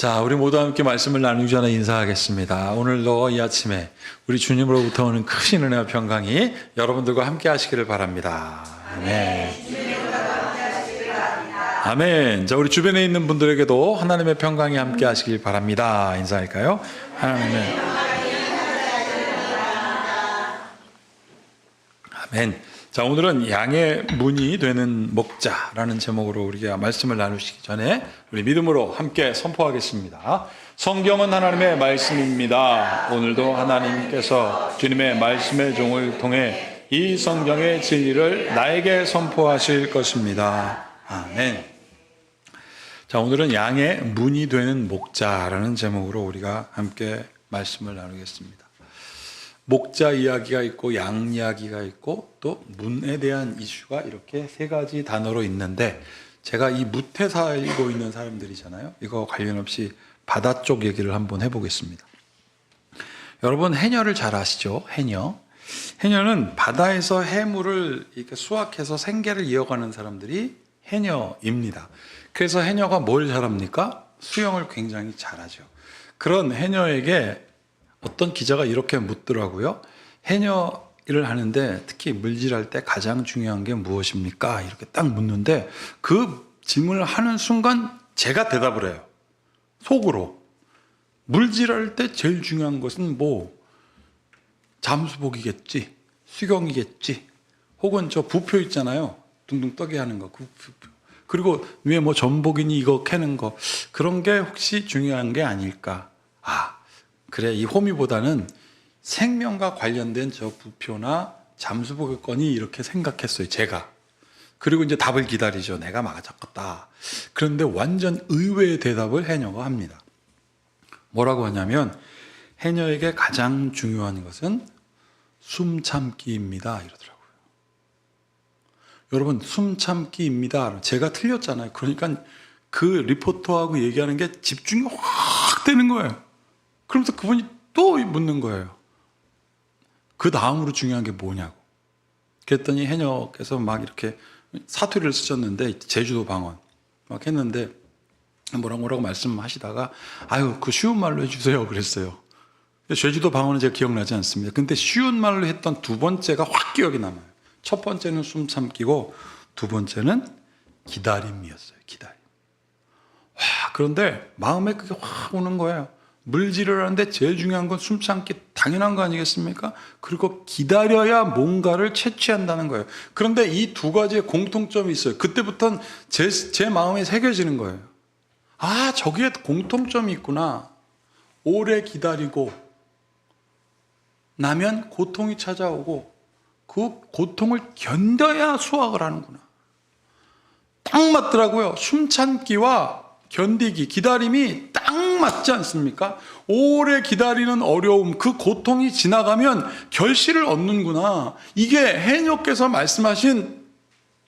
자, 우리 모두 함께 말씀을 나누기 전에 인사하겠습니다. 오늘도 이 아침에 우리 주님으로부터 오는 크신 은혜와 평강이 여러분들과 함께 하시기를 바랍니다. 아멘. 아멘. 자, 우리 주변에 있는 분들에게도 하나님의 평강이 함께 하시길 바랍니다. 인사할까요? 하나님의 아멘. 자, 오늘은 양의 문이 되는 목자라는 제목으로 우리가 말씀을 나누시기 전에 우리 믿음으로 함께 선포하겠습니다. 성경은 하나님의 말씀입니다. 오늘도 하나님께서 주님의 말씀의 종을 통해 이 성경의 진리를 나에게 선포하실 것입니다. 아멘. 자, 오늘은 양의 문이 되는 목자라는 제목으로 우리가 함께 말씀을 나누겠습니다. 목자 이야기가 있고 양 이야기가 있고 또 문에 대한 이슈가 이렇게 세 가지 단어로 있는데, 제가 이 무태 살고 있는 사람들이잖아요. 이거 관련 없이 바다 쪽 얘기를 한번 해보겠습니다. 여러분, 해녀를 잘 아시죠? 해녀는 바다에서 해물을 이렇게 수확해서 생계를 이어가는 사람들이 해녀입니다. 그래서 해녀가 뭘 잘합니까? 수영을 굉장히 잘하죠. 그런 해녀에게 어떤 기자가 이렇게 묻더라고요. 해녀 일을 하는데 특히 물질할 때 가장 중요한 게 무엇입니까? 이렇게 딱 묻는데 그 질문을 하는 순간 제가 대답을 해요. 속으로. 물질할 때 제일 중요한 것은 잠수복이겠지, 수경이겠지, 혹은 저 부표 있잖아요. 둥둥 떠게 하는 거, 그 부표. 그리고 위에 전복이니 이거 캐는 거, 그런 게 혹시 중요한 게 아닐까? 그래, 이 호미보다는 생명과 관련된 저 부표나 잠수복의 건이 이렇게 생각했어요, 제가. 그리고 이제 답을 기다리죠. 내가 맞았겠다. 그런데 완전 의외의 대답을 해녀가 합니다. 뭐라고 하냐면, 해녀에게 가장 중요한 것은 숨 참기입니다. 이러더라고요. 여러분, 숨 참기입니다. 제가 틀렸잖아요. 그러니까 그 리포터하고 얘기하는 게 집중이 확 되는 거예요. 그러면서 그분이 또 묻는 거예요. 그 다음으로 중요한 게 뭐냐고. 그랬더니 해녀께서 막 이렇게 사투리를 쓰셨는데, 제주도 방언 막 했는데, 뭐라고 말씀하시다가 그 쉬운 말로 해주세요 그랬어요. 제주도 방언은 제가 기억나지 않습니다. 근데 쉬운 말로 했던 두 번째가 확 기억이 남아요. 첫 번째는 숨 참기고 두 번째는 기다림이었어요. 기다림. 그런데 마음에 그게 확 오는 거예요. 물질을 하는데 제일 중요한 건 숨 참기, 당연한 거 아니겠습니까? 그리고 기다려야 뭔가를 채취한다는 거예요. 그런데 이 두 가지의 공통점이 있어요. 그때부터는 제 마음에 새겨지는 거예요. 저기에 공통점이 있구나. 오래 기다리고 나면 고통이 찾아오고 그 고통을 견뎌야 수확을 하는구나. 딱 맞더라고요. 숨 참기와 견디기, 기다림이 딱 맞지 않습니까? 오래 기다리는 어려움, 그 고통이 지나가면 결실을 얻는구나. 이게 해녀께서 말씀하신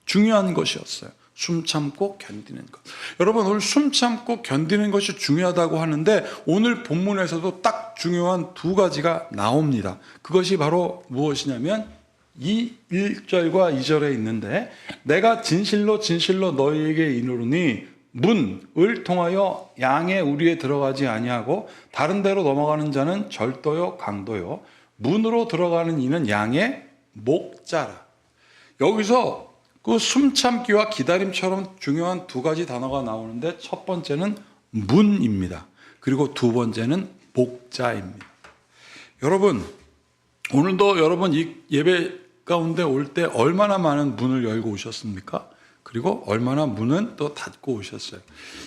중요한 것이었어요. 숨 참고 견디는 것. 여러분, 오늘 숨 참고 견디는 것이 중요하다고 하는데 오늘 본문에서도 딱 중요한 두 가지가 나옵니다. 그것이 바로 무엇이냐면 이 1절과 2절에 있는데, 내가 진실로 너희에게 이르노니 문을 통하여 양의 우리에 들어가지 아니하고 다른 데로 넘어가는 자는 절도요 강도요, 문으로 들어가는 이는 양의 목자라. 여기서 그 숨참기와 기다림처럼 중요한 두 가지 단어가 나오는데, 첫 번째는 문입니다. 그리고 두 번째는 목자입니다. 여러분, 오늘도 여러분 이 예배 가운데 올 때 얼마나 많은 문을 열고 오셨습니까? 그리고 얼마나 문은 또 닫고 오셨어요.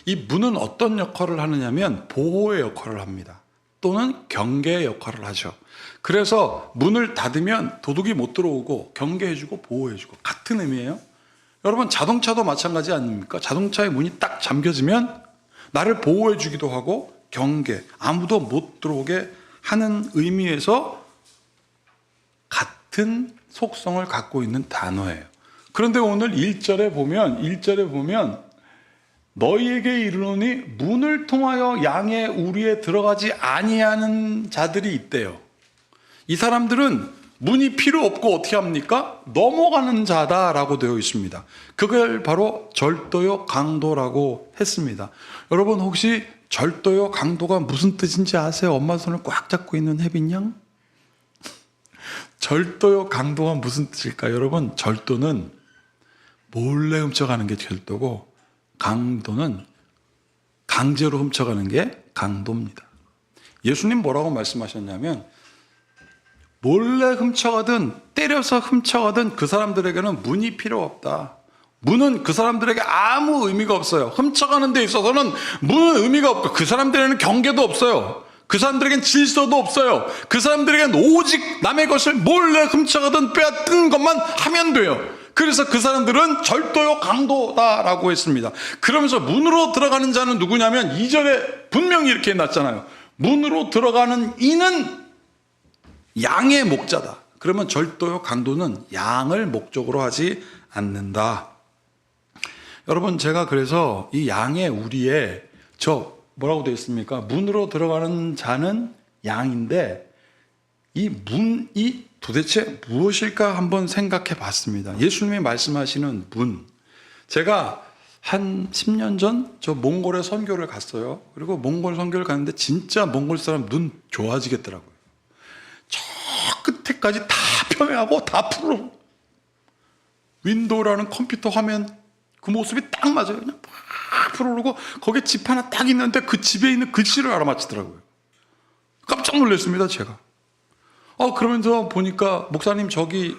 이 문은 어떤 역할을 하느냐면 보호의 역할을 합니다. 또는 경계의 역할을 하죠. 그래서 문을 닫으면 도둑이 못 들어오고 경계해주고 보호해주고, 같은 의미예요. 여러분, 자동차도 마찬가지 아닙니까? 자동차의 문이 딱 잠겨지면 나를 보호해주기도 하고 경계, 아무도 못 들어오게 하는 의미에서 같은 속성을 갖고 있는 단어예요. 그런데 오늘 1절에 보면 너희에게 이르노니 문을 통하여 양의 우리에 들어가지 아니하는 자들이 있대요. 이 사람들은 문이 필요 없고 어떻게 합니까? 넘어가는 자다라고 되어 있습니다. 그걸 바로 절도요 강도라고 했습니다. 여러분, 혹시 절도요 강도가 무슨 뜻인지 아세요? 엄마 손을 꽉 잡고 있는 혜빈 양. 절도요 강도가 무슨 뜻일까요? 여러분, 절도는 몰래 훔쳐가는 게 절도고, 강도는 강제로 훔쳐가는 게 강도입니다. 예수님 뭐라고 말씀하셨냐면, 몰래 훔쳐가든 때려서 훔쳐가든 그 사람들에게는 문이 필요 없다. 문은 그 사람들에게 아무 의미가 없어요. 훔쳐가는 데 있어서는 문은 의미가 없고, 그 사람들에게는 경계도 없어요. 그 사람들에겐 질서도 없어요. 그 사람들에겐 오직 남의 것을 몰래 훔쳐가든 빼앗든 것만 하면 돼요. 그래서 그 사람들은 절도요 강도다라고 했습니다. 그러면서 문으로 들어가는 자는 누구냐면 2절에 분명히 이렇게 해놨잖아요. 문으로 들어가는 이는 양의 목자다. 그러면 절도요 강도는 양을 목적으로 하지 않는다. 여러분, 제가 그래서 이 양의 우리에 뭐라고 되어 있습니까? 문으로 들어가는 자는 양인데, 이 문이 도대체 무엇일까 한번 생각해 봤습니다. 예수님이 말씀하시는 문. 제가 한 10년 전 저 몽골에 선교를 갔어요. 그리고 몽골 선교를 갔는데 진짜 몽골 사람 눈 좋아지겠더라고요. 저 끝에까지 다 평행하고 다 푸르. 윈도우라는 컴퓨터 화면 그 모습이 딱 맞아요. 그냥 팍 푸르르고 거기에 집 하나 딱 있는데 그 집에 있는 글씨를 알아맞히더라고요. 깜짝 놀랐습니다, 제가. 그러면서 보니까 목사님 저기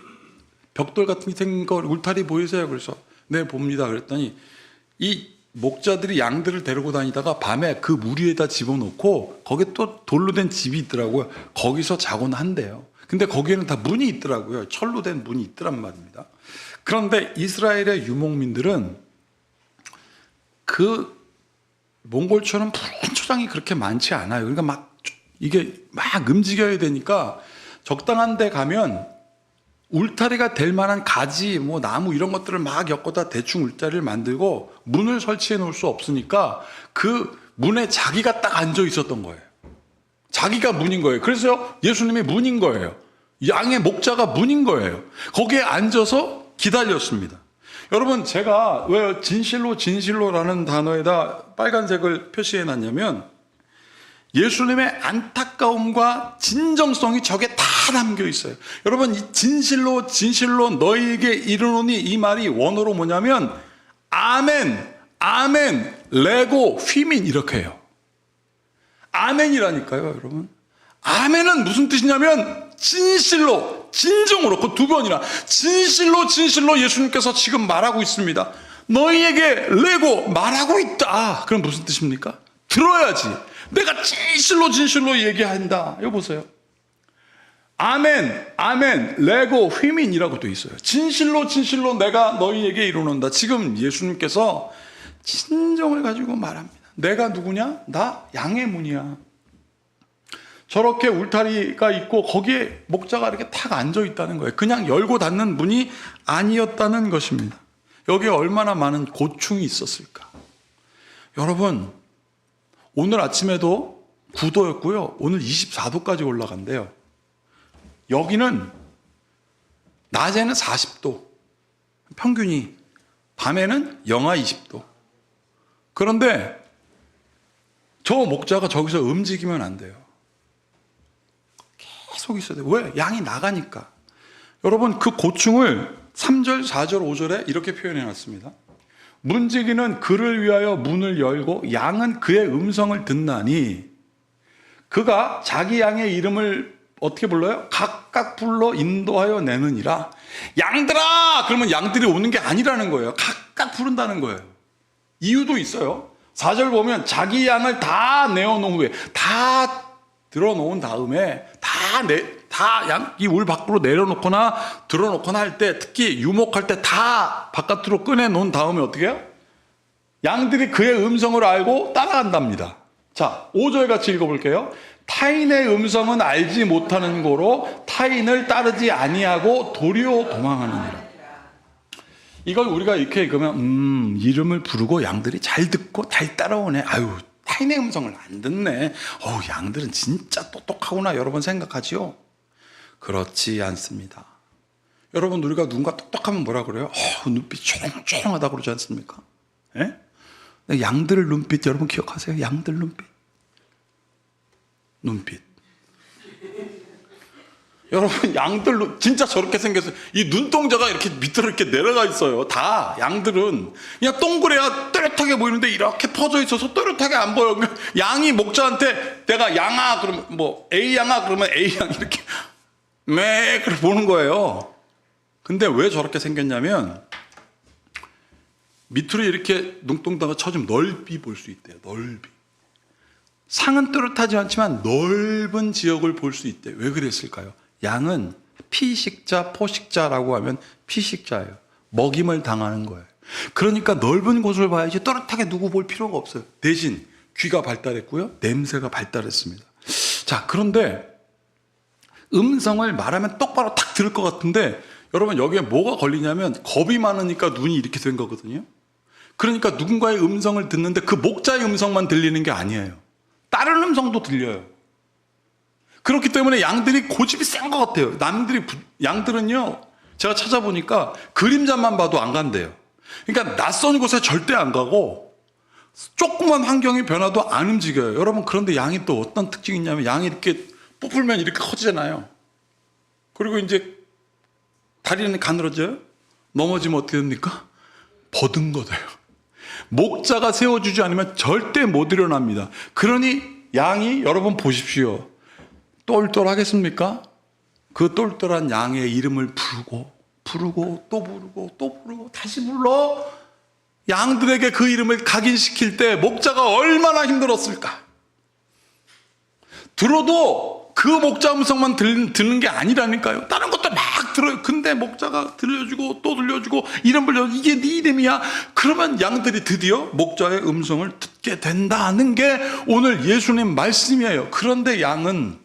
벽돌 같은 게 생긴 거 울타리 보이세요? 그래서 네, 봅니다. 그랬더니 이 목자들이 양들을 데리고 다니다가 밤에 그 물 위에다 집어넣고 거기에 또 돌로 된 집이 있더라고요. 거기서 자곤 한대요. 근데 거기에는 다 문이 있더라고요. 철로 된 문이 있더란 말입니다. 그런데 이스라엘의 유목민들은 그 몽골처럼 푸른 초장이 그렇게 많지 않아요. 그러니까 이게 막 움직여야 되니까 적당한 데 가면 울타리가 될 만한 가지, 나무 이런 것들을 막 엮어다 대충 울타리를 만들고 문을 설치해 놓을 수 없으니까 그 문에 자기가 딱 앉아 있었던 거예요. 자기가 문인 거예요. 그래서 예수님이 문인 거예요. 양의 목자가 문인 거예요. 거기에 앉아서 기다렸습니다. 여러분, 제가 왜 진실로라는 단어에다 빨간색을 표시해 놨냐면 예수님의 안타까움과 진정성이 저게 다 담겨 있어요. 여러분, 이 진실로 너희에게 이르노니 이 말이 원어로 뭐냐면 아멘, 레고, 휘민 이렇게 해요. 아멘이라니까요, 여러분. 아멘은 무슨 뜻이냐면 진실로, 진정으로, 그 두 번이나 진실로 예수님께서 지금 말하고 있습니다. 너희에게 레고 말하고 있다. 그럼 무슨 뜻입니까? 들어야지. 내가 진실로 얘기한다. 이거 보세요. 아멘, 레고, 휘민이라고 돼 있어요. 진실로 내가 너희에게 이르노다. 지금 예수님께서 진정을 가지고 말합니다. 내가 누구냐? 나 양의 문이야. 저렇게 울타리가 있고 거기에 목자가 이렇게 탁 앉아 있다는 거예요. 그냥 열고 닫는 문이 아니었다는 것입니다. 여기에 얼마나 많은 고충이 있었을까. 여러분, 오늘 아침에도 9도였고요. 오늘 24도까지 올라간대요. 여기는 낮에는 40도, 평균이. 밤에는 영하 20도. 그런데 저 목자가 저기서 움직이면 안 돼요. 계속 있어야 돼요. 왜? 양이 나가니까. 여러분, 그 고충을 3절, 4절, 5절에 이렇게 표현해 놨습니다. 문지기는 그를 위하여 문을 열고 양은 그의 음성을 듣나니 그가 자기 양의 이름을 어떻게 불러요? 각각 불러 인도하여 내느니라. 양들아! 그러면 양들이 오는 게 아니라는 거예요. 각각 부른다는 거예요. 이유도 있어요. 4절 보면 자기 양을 다 내어놓은 후에, 다 들어놓은 다음에 이 울 밖으로 내려놓거나 들어놓거나 할 때, 특히 유목할 때 다 바깥으로 꺼내놓은 다음에 어떻게 해요? 양들이 그의 음성을 알고 따라간답니다. 자, 5절 같이 읽어볼게요. 타인의 음성은 알지 못하는 고로 타인을 따르지 아니하고 도리어 도망하느니라. 이걸 우리가 이렇게 읽으면 이름을 부르고 양들이 잘 듣고 잘 따라오네. 아유, 타인의 음성을 안 듣네. 양들은 진짜 똑똑하구나. 여러분 생각하지요? 그렇지 않습니다. 여러분, 우리가 누군가 똑똑하면 뭐라 그래요? 눈빛 초롱초롱하다 그러지 않습니까? 예? 양들 눈빛 여러분 기억하세요? 양들 눈빛. 여러분 양들 진짜 저렇게 생겼어요. 이 눈동자가 이렇게 밑으로 이렇게 내려가 있어요. 다 양들은 그냥 동그래야 또렷하게 보이는데 이렇게 퍼져 있어서 또렷하게 안 보여. 양이 목자한테 내가 양아 그러면 뭐 A 양아 그러면 A 양 이렇게 매 그렇게 보는 거예요. 근데 왜 저렇게 생겼냐면 밑으로 이렇게 눈동자가 쳐주면 넓이 볼 수 있대요. 넓이. 상은 또렷하지 않지만 넓은 지역을 볼 수 있대요. 왜 그랬을까요? 양은 피식자, 포식자라고 하면 피식자예요. 먹임을 당하는 거예요. 그러니까 넓은 곳을 봐야지 또렷하게 누구 볼 필요가 없어요. 대신 귀가 발달했고요. 냄새가 발달했습니다. 자, 그런데 음성을 말하면 똑바로 탁 들을 것 같은데 여러분 여기에 뭐가 걸리냐면 겁이 많으니까 눈이 이렇게 된 거거든요. 그러니까 누군가의 음성을 듣는데 그 목자의 음성만 들리는 게 아니에요. 다른 음성도 들려요. 그렇기 때문에 양들이 고집이 센 것 같아요. 양들은요, 제가 찾아보니까 그림자만 봐도 안 간대요. 그러니까 낯선 곳에 절대 안 가고 조그만 환경이 변화도 안 움직여요. 여러분, 그런데 양이 또 어떤 특징이 있냐면 양이 이렇게 뽑으면 이렇게 커지잖아요. 그리고 이제 다리는 가늘어져요. 넘어지면 어떻게 됩니까? 버둥거려요. 목자가 세워주지 않으면 절대 못 일어납니다. 그러니 양이 여러분 보십시오. 똘똘하겠습니까? 그 똘똘한 양의 이름을 부르고 또 부르고 다시 불러. 양들에게 그 이름을 각인시킬 때 목자가 얼마나 힘들었을까? 들어도 그 목자 음성만 듣는 게 아니라니까요. 다른 것도 막 들어요. 근데 목자가 들려주고 또 들려주고 이름 불려주고 이게 네 이름이야. 그러면 양들이 드디어 목자의 음성을 듣게 된다는 게 오늘 예수님 말씀이에요. 그런데 양은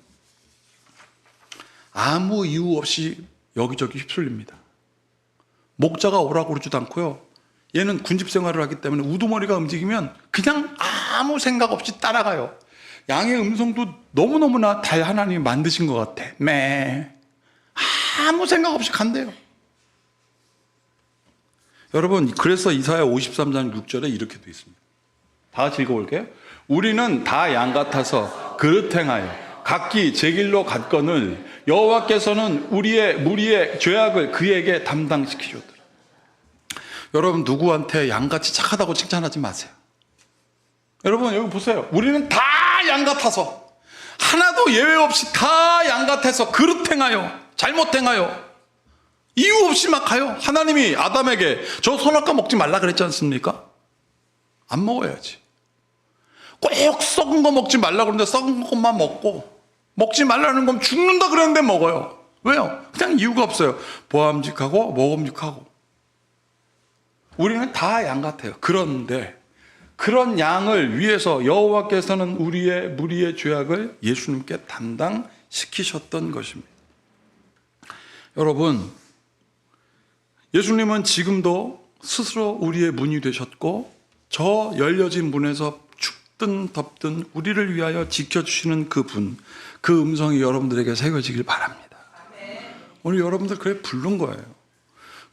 아무 이유 없이 여기저기 휩쓸립니다. 목자가 오라고 그러지도 않고요. 얘는 군집 생활을 하기 때문에 우두머리가 움직이면 그냥 아무 생각 없이 따라가요. 양의 음성도 너무너무나 달 하나님이 만드신 것 같아. 아무 생각 없이 간대요. 여러분, 그래서 이사야 53장 6절에 이렇게 되어 있습니다. 다 같이 읽어볼게요. 우리는 다 양 같아서 그릇 행하여 각기 제 길로 갔거늘 여호와께서는 우리의 무리의 죄악을 그에게 담당시키셨더라. 여러분, 누구한테 양같이 착하다고 칭찬하지 마세요. 여러분, 여기 보세요. 우리는 다 양 같아서, 하나도 예외 없이 다 양 같아서 그릇 행하여, 잘못 행하여, 이유 없이 막 가요. 하나님이 아담에게 저 선악과 먹지 말라 그랬지 않습니까? 안 먹어야지. 꼭 썩은 거 먹지 말라 그러는데 썩은 것만 먹고, 먹지 말라는 건 죽는다 그랬는데 먹어요. 왜요? 그냥 이유가 없어요. 보암직하고 먹음직하고. 우리는 다 양 같아요. 그런데 그런 양을 위해서 여호와께서는 우리의 무리의 죄악을 예수님께 담당시키셨던 것입니다. 여러분, 예수님은 지금도 스스로 우리의 문이 되셨고 저 열려진 문에서 춥든 덥든 우리를 위하여 지켜주시는 그분, 그 음성이 여러분들에게 새겨지길 바랍니다. 오늘 여러분들 그래 부른 거예요.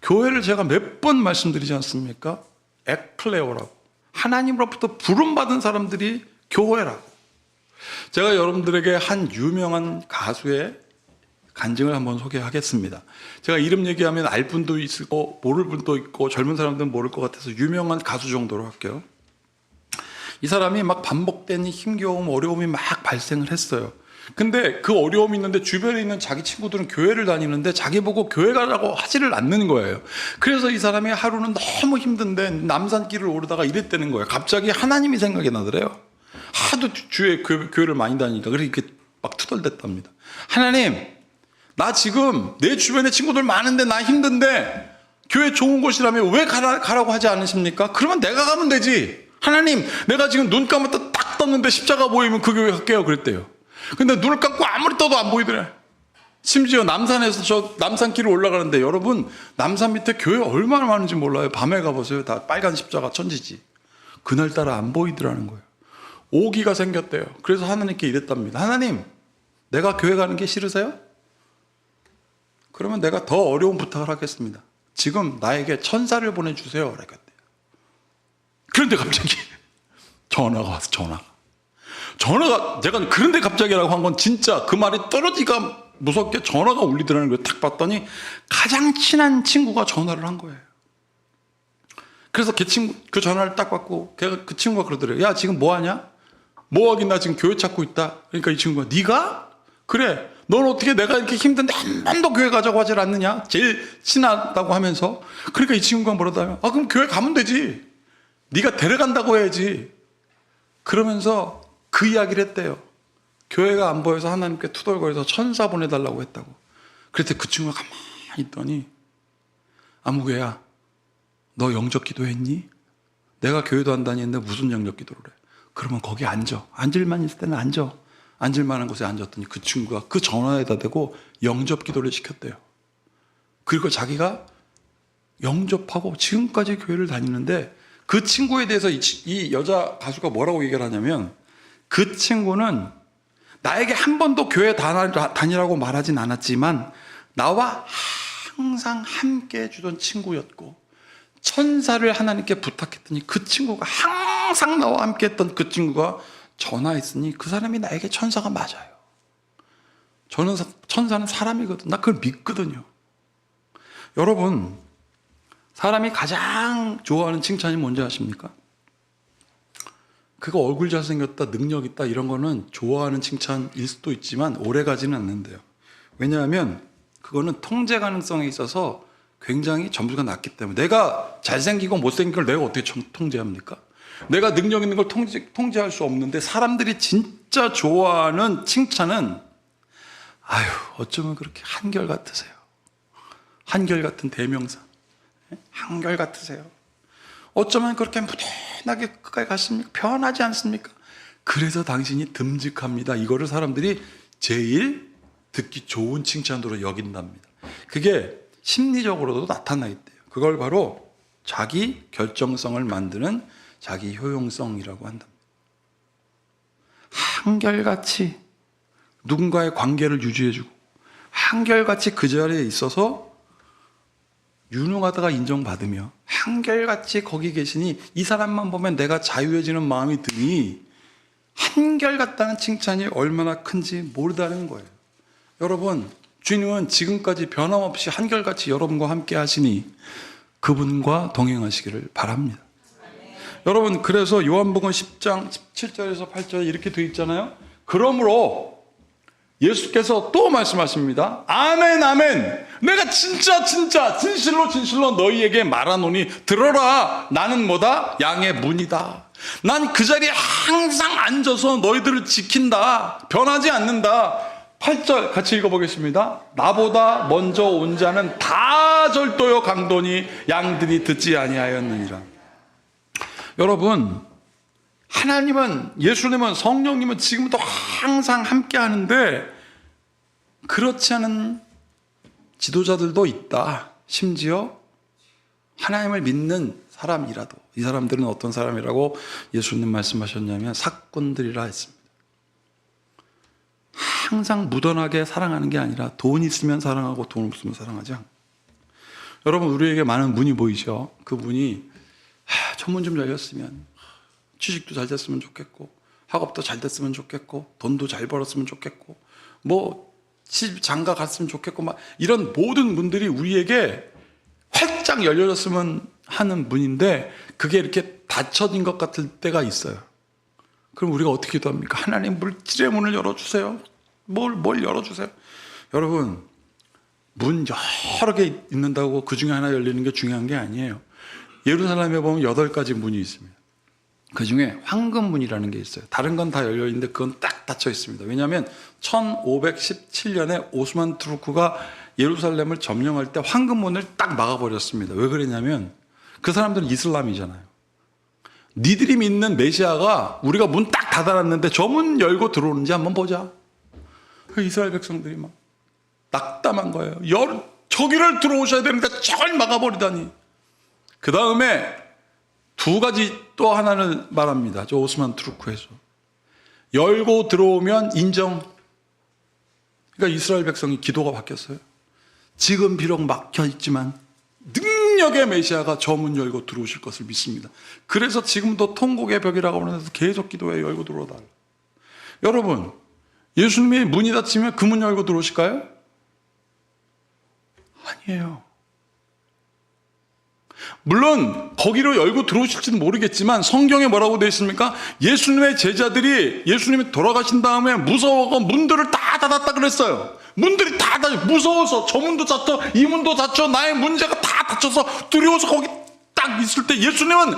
교회를 제가 몇 번 말씀드리지 않습니까? 에클레오라고. 하나님으로부터 부름받은 사람들이 교회라고. 제가 여러분들에게 한 유명한 가수의 간증을 한번 소개하겠습니다. 제가 이름 얘기하면 알 분도 있고 모를 분도 있고 젊은 사람들은 모를 것 같아서 유명한 가수 정도로 할게요. 이 사람이 막 반복된 힘겨움, 어려움이 막 발생을 했어요. 근데 그 어려움이 있는데 주변에 있는 자기 친구들은 교회를 다니는데 자기 보고 교회 가라고 하지를 않는 거예요. 그래서 이 사람이 하루는 너무 힘든데 남산길을 오르다가 이랬다는 거예요. 갑자기 하나님이 생각이 나더래요. 하도 주에 교회를 많이 다니니까. 그래서 이렇게 막 투덜댔답니다. 하나님, 나 지금 내 주변에 친구들 많은데 나 힘든데 교회 좋은 곳이라면 왜 가라고 하지 않으십니까? 그러면 내가 가면 되지. 하나님, 내가 지금 눈 감았다 딱 떴는데 십자가 보이면 그 교회 갈게요. 그랬대요. 근데 눈을 감고 아무리 떠도 안 보이더래. 심지어 남산에서 저 남산길을 올라가는데 여러분, 남산 밑에 교회 얼마나 많은지 몰라요. 밤에 가보세요. 다 빨간 십자가 천지지. 그날따라 안 보이더라는 거예요. 오기가 생겼대요. 그래서 하나님께 이랬답니다. 하나님, 내가 교회 가는 게 싫으세요? 그러면 내가 더 어려운 부탁을 하겠습니다. 지금 나에게 천사를 보내주세요. 그랬대요. 그런데 갑자기 전화가 와서 전화가 제가 그런데 갑자기라고 한 건 진짜 그 말이 떨어지기가 무섭게 전화가 울리더라는 거예요. 딱 봤더니 가장 친한 친구가 전화를 한 거예요. 그래서 그 전화를 딱 받고 그 친구가 그러더래요. 야, 지금 뭐 하냐? 뭐 하긴 나 지금 교회 찾고 있다. 그러니까 이 친구가 네가? 그래. 넌 어떻게 내가 이렇게 힘든데 한 번도 교회 가자고 하질 않느냐? 제일 친하다고 하면서. 그러니까 이 친구가 뭐라다면 그럼 교회 가면 되지. 네가 데려간다고 해야지. 그러면서 그 이야기를 했대요. 교회가 안 보여서 하나님께 투덜거려서 천사 보내달라고 했다고. 그랬더니 그 친구가 가만히 있더니 아무개야, 너 영접 기도했니? 내가 교회도 안 다니는데 무슨 영접 기도를 해? 그러면 거기 앉아. 앉을만 있을 때는 앉아. 앉을 만한 곳에 앉았더니 그 친구가 그 전화에다 대고 영접 기도를 시켰대요. 그리고 자기가 영접하고 지금까지 교회를 다니는데 그 친구에 대해서 이 여자 가수가 뭐라고 얘기를 하냐면 그 친구는 나에게 한 번도 교회 다니라고 말하진 않았지만 나와 항상 함께 해주던 친구였고 천사를 하나님께 부탁했더니 그 친구가 항상 나와 함께 했던 그 친구가 전화했으니 그 사람이 나에게 천사가 맞아요. 저는 천사는 사람이거든. 나 그걸 믿거든요. 여러분, 사람이 가장 좋아하는 칭찬이 뭔지 아십니까? 그거 얼굴 잘생겼다, 능력 있다 이런 거는 좋아하는 칭찬일 수도 있지만 오래가지는 않는데요. 왜냐하면 그거는 통제 가능성에 있어서 굉장히 점수가 낮기 때문에 내가 잘생기고 못생긴 걸 내가 어떻게 통제합니까? 내가 능력 있는 걸 통제할 수 없는데 사람들이 진짜 좋아하는 칭찬은 아유 어쩌면 그렇게 한결같으세요. 한결같은 대명사. 한결같으세요. 어쩌면 그렇게 무난하게 끝까지 갔습니까? 변하지 않습니까? 그래서 당신이 듬직합니다. 이거를 사람들이 제일 듣기 좋은 칭찬으로 여긴답니다. 그게 심리적으로도 나타나 있대요. 그걸 바로 자기 결정성을 만드는 자기 효용성이라고 한답니다. 한결같이 누군가의 관계를 유지해주고 한결같이 그 자리에 있어서 유능하다가 인정받으며 한결같이 거기 계시니 이 사람만 보면 내가 자유해지는 마음이 드니 한결같다는 칭찬이 얼마나 큰지 모르다는 거예요. 여러분, 주님은 지금까지 변함없이 한결같이 여러분과 함께 하시니 그분과 동행하시기를 바랍니다. 여러분, 그래서 요한복음 10장 17절에서 8절에 이렇게 되어 있잖아요. 그러므로 예수께서 또 말씀하십니다. 아멘 아멘, 내가 진짜 진실로 너희에게 말하노니 들어라. 나는 뭐다? 양의 문이다. 난 그 자리에 항상 앉아서 너희들을 지킨다. 변하지 않는다. 8절 같이 읽어보겠습니다. 나보다 먼저 온 자는 다 절도요 강도니 양들이 듣지 아니하였느니라. 여러분, 하나님은, 예수님은, 성령님은 지금도 항상 함께 하는데 그렇지 않은 지도자들도 있다. 심지어 하나님을 믿는 사람이라도. 이 사람들은 어떤 사람이라고 예수님 말씀하셨냐면 사꾼들이라 했습니다. 항상 무던하게 사랑하는 게 아니라 돈 있으면 사랑하고 돈 없으면 사랑하지 않고. 여러분, 우리에게 많은 문이 보이죠? 그 문이 천문 좀 열렸으면, 취직도 잘 됐으면 좋겠고, 학업도 잘 됐으면 좋겠고, 돈도 잘 벌었으면 좋겠고, 뭐 집 장가 갔으면 좋겠고, 막 이런 모든 문들이 우리에게 활짝 열려졌으면 하는 문인데 그게 이렇게 닫혀진 것 같을 때가 있어요. 그럼 우리가 어떻게 기도합니까? 하나님, 물질의 문을 열어주세요. 뭘 열어주세요. 여러분, 문 여러 개 있는다고 그 중에 하나 열리는 게 중요한 게 아니에요. 예루살렘에 보면 8가지 문이 있습니다. 그 중에 황금문이라는 게 있어요. 다른 건 다 열려있는데 그건 딱 닫혀 있습니다. 왜냐하면 1517년에 오스만 투르크가 예루살렘을 점령할 때 황금문을 딱 막아버렸습니다. 왜 그랬냐면 그 사람들은 이슬람이잖아요. 니들이 믿는 메시아가 우리가 문 딱 닫아놨는데 저 문 열고 들어오는지 한번 보자. 그 이스라엘 백성들이 막 낙담한 거예요. 저기를 들어오셔야 되는데 저걸 막아버리다니. 그 다음에 2가지 또 하나를 말합니다. 저 오스만 투르크에서. 열고 들어오면 인정. 그러니까 이스라엘 백성이 기도가 바뀌었어요. 지금 비록 막혀 있지만 능력의 메시아가 저 문 열고 들어오실 것을 믿습니다. 그래서 지금도 통곡의 벽이라고 하는 데서 계속 기도해 열고 들어오달라. 여러분, 예수님이 문이 닫히면 그 문 열고 들어오실까요? 아니에요. 물론 거기로 열고 들어오실지는 모르겠지만 성경에 뭐라고 되어 있습니까? 예수님의 제자들이 예수님이 돌아가신 다음에 무서워서 문들을 다 닫았다 그랬어요. 문들이 다 닫혀 무서워서 저 문도 닫혀 이 문도 닫혀 나의 문제가 다 닫혀서 두려워서 거기 딱 있을 때 예수님은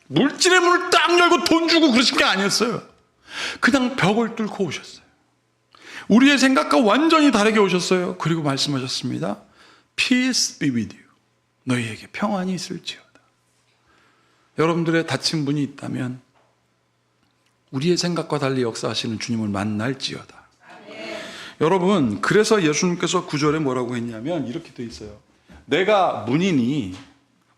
물질의 문을 딱 열고 돈 주고 그러신 게 아니었어요. 그냥 벽을 뚫고 오셨어요. 우리의 생각과 완전히 다르게 오셨어요. 그리고 말씀하셨습니다. Peace be with you. 너희에게 평안이 있을지어다. 여러분들의 닫힌 문이 있다면 우리의 생각과 달리 역사하시는 주님을 만날지어다. 여러분, 그래서 예수님께서 9절에 뭐라고 했냐면 이렇게 돼 있어요. 내가 문이니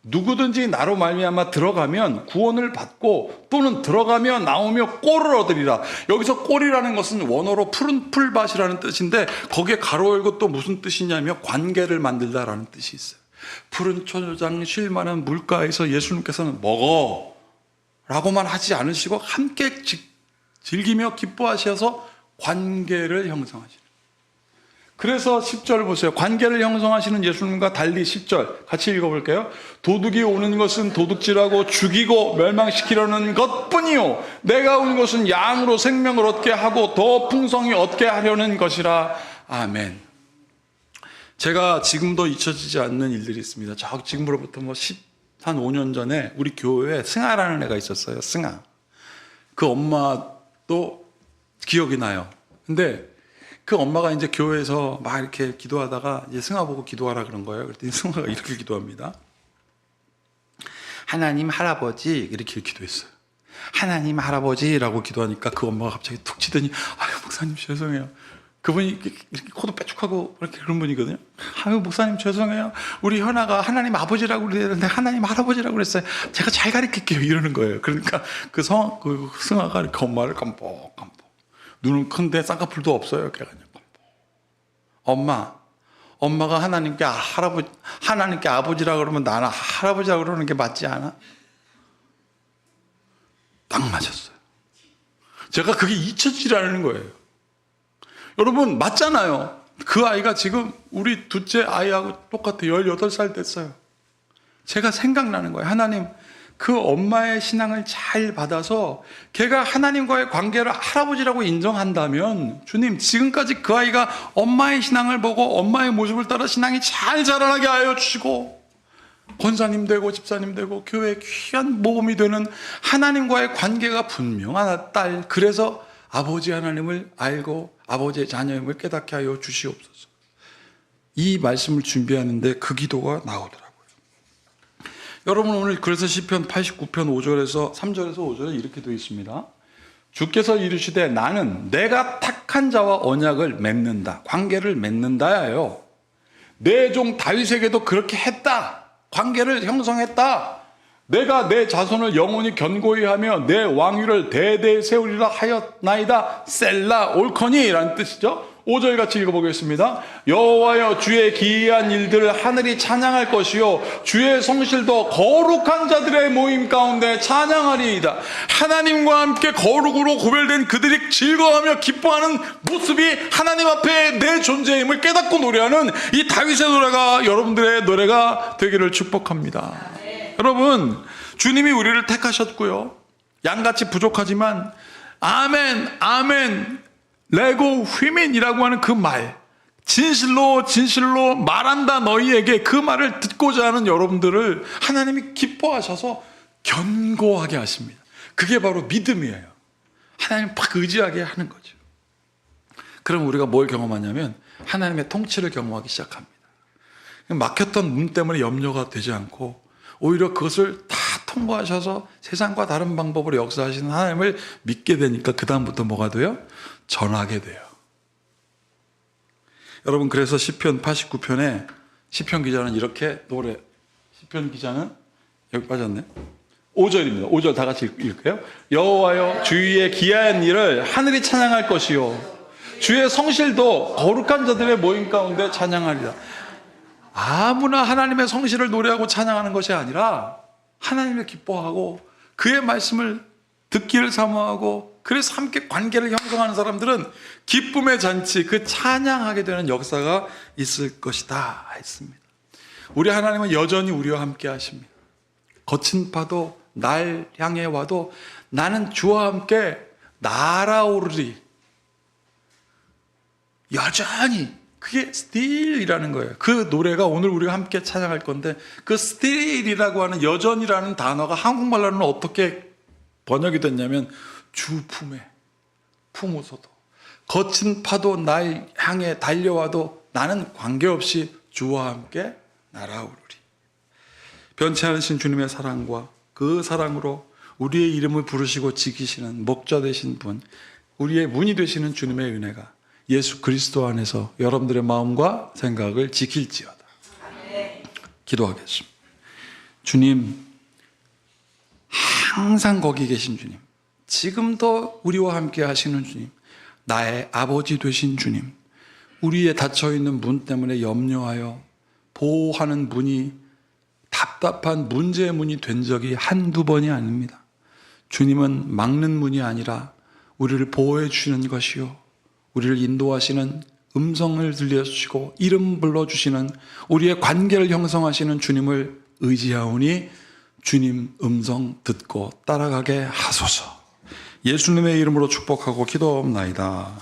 누구든지 나로 말미암아 들어가면 구원을 받고 또는 들어가며 나오며 꼴을 얻으리라. 여기서 꼴이라는 것은 원어로 푸른 풀밭이라는 뜻인데 거기에 가로 열고 또 무슨 뜻이냐면 관계를 만들다라는 뜻이 있어요. 푸른 초장 쉴 만한 물가에서 예수님께서는 먹어 라고만 하지 않으시고 함께 즐기며 기뻐하셔서 관계를 형성하시는. 그래서 10절 보세요. 관계를 형성하시는 예수님과 달리 10절 같이 읽어볼게요. 도둑이 오는 것은 도둑질하고 죽이고 멸망시키려는 것뿐이요 내가 온 것은 양으로 생명을 얻게 하고 더 풍성히 얻게 하려는 것이라. 아멘. 제가 지금도 잊혀지지 않는 일들이 있습니다. 저 지금으로부터 한 5년 전에 우리 교회에 승아라는 애가 있었어요. 승아. 그 엄마도 기억이 나요. 근데 그 엄마가 이제 교회에서 막 이렇게 기도하다가 이제 승아 보고 기도하라 그런 거예요. 그랬더니 승아가 이렇게 기도합니다. 하나님 할아버지 이렇게 기도했어요. 하나님 할아버지라고 기도하니까 그 엄마가 갑자기 툭 치더니 아유 목사님 죄송해요. 그분이 이렇게 코도 빼죽하고 이렇게 그런 분이거든요. 아유 목사님 죄송해요. 우리 현아가 하나님 아버지라고 그랬는데 하나님 할아버지라고 그랬어요. 제가 잘 가르칠게요 이러는 거예요. 그러니까 그 승아가 이렇게 엄마를 깜빡깜빡 눈은 큰데 쌍꺼풀도 없어요. 걔가 엄마가 하나님께 하나님께 아버지라 그러면 나는 할아버지라 그러는 게 맞지 않아? 딱 맞았어요. 제가 그게 잊혀지라는 거예요. 여러분 맞잖아요. 그 아이가 지금 우리 둘째 아이하고 똑같아요. 18살 됐어요. 제가 생각나는 거예요. 하나님 그 엄마의 신앙을 잘 받아서 걔가 하나님과의 관계를 할아버지라고 인정한다면 주님 지금까지 그 아이가 엄마의 신앙을 보고 엄마의 모습을 따라 신앙이 잘 자라나게 하여 주시고 권사님 되고 집사님 되고 교회의 귀한 모범이 되는 하나님과의 관계가 분명한 딸. 그래서 아버지 하나님을 알고 아버지의 자녀임을 깨닫게 하여 주시옵소서. 이 말씀을 준비하는데 그 기도가 나오더라고요. 여러분 오늘 그래서 시편 89편 5절에서 3절에서 5절에 이렇게 되어 있습니다. 주께서 이르시되 나는 내가 택한 자와 언약을 맺는다. 관계를 맺는다예요. 내 종 다윗에게도 그렇게 했다. 관계를 형성했다. 내가 내 자손을 영원히 견고히 하며 내 왕위를 대대 세우리라 하였나이다. 셀라 옳거니 라는 뜻이죠. 5절 같이 읽어보겠습니다. 여호와여 주의 기이한 일들을 하늘이 찬양할 것이요 주의 성실도 거룩한 자들의 모임 가운데 찬양하리이다. 하나님과 함께 거룩으로 구별된 그들이 즐거워하며 기뻐하는 모습이 하나님 앞에 내 존재임을 깨닫고 노래하는 이 다윗의 노래가 여러분들의 노래가 되기를 축복합니다. 여러분 주님이 우리를 택하셨고요 양같이 부족하지만 아멘 아멘 레고 휘민이라고 하는 그 말, 진실로 말한다 너희에게 그 말을 듣고자 하는 여러분들을 하나님이 기뻐하셔서 견고하게 하십니다. 그게 바로 믿음이에요. 하나님 팍 의지하게 하는 거죠. 그럼 우리가 뭘 경험하냐면 하나님의 통치를 경험하기 시작합니다. 막혔던 문 때문에 염려가 되지 않고 오히려 그것을 다 통과하셔서 세상과 다른 방법으로 역사하시는 하나님을 믿게 되니까 그 다음부터 뭐가 돼요? 전하게 돼요. 여러분 그래서 시편 89편에 시편 기자는 이렇게 시편 기자는 여기 빠졌네. 5절입니다. 5절 다 같이 읽을게요. 여호와여 주의 기이한 일을 하늘이 찬양할 것이요 주의 성실도 거룩한 자들의 모임 가운데 찬양하리라. 아무나 하나님의 성실을 노래하고 찬양하는 것이 아니라 하나님을 기뻐하고 그의 말씀을 듣기를 사모하고 그래서 함께 관계를 형성하는 사람들은 기쁨의 잔치, 그 찬양하게 되는 역사가 있을 것이다 했습니다. 우리 하나님은 여전히 우리와 함께 하십니다. 거친 파도 날 향해 와도 나는 주와 함께 날아오르리. 여전히 그게 still이라는 거예요. 그 노래가 오늘 우리가 함께 찬양할 건데 그 still이라고 하는 여전이라는 단어가 한국말로는 어떻게 번역이 됐냐면 주 품에 품으소도 거친 파도 날 향해 달려와도 나는 관계없이 주와 함께 날아오르리. 변치 않으신 주님의 사랑과 그 사랑으로 우리의 이름을 부르시고 지키시는 목자 되신 분, 우리의 문이 되시는 주님의 은혜가 예수 그리스도 안에서 여러분들의 마음과 생각을 지킬지어다. 기도하겠습니다. 주님, 항상 거기 계신 주님, 지금도 우리와 함께 하시는 주님, 나의 아버지 되신 주님, 우리의 닫혀있는 문 때문에 염려하여 보호하는 문이 답답한 문제의 문이 된 적이 한두 번이 아닙니다. 주님은 막는 문이 아니라 우리를 보호해 주시는 것이요, 우리를 인도하시는 음성을 들려주시고 이름 불러주시는 우리의 관계를 형성하시는 주님을 의지하오니 주님 음성 듣고 따라가게 하소서. 예수님의 이름으로 축복하고 기도하옵나이다.